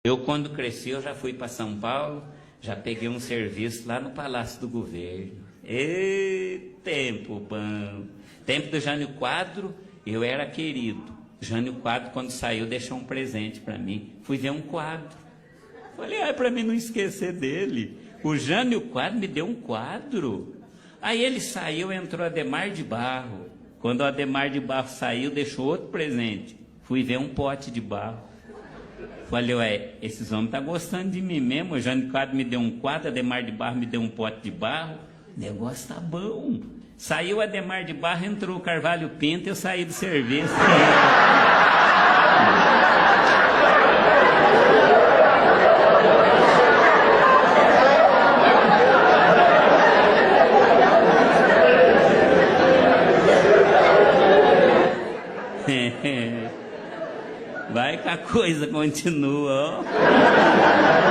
Eu, quando cresci, eu já fui para São Paulo, já peguei um serviço lá no Palácio do Governo. Tempo bom. Tempo do Jânio Quadro, eu era querido. Jânio Quadro, quando saiu, deixou um presente para mim. Fui ver um quadro. Falei, para mim não esquecer dele. O Jânio Quadro me deu um quadro. Aí ele saiu, entrou Adhemar de Barro. Quando o Adhemar de Barro saiu, deixou outro presente. Fui ver um pote de barro. Falei, esses homens estão gostando de mim mesmo. O Jânio Quadro me deu um quadro, Adhemar de Barro me deu um pote de barro. O negócio tá bom. Saiu Adhemar de Barro, entrou o Carvalho Pinto, eu saí do serviço. Vai que a coisa continua, ó.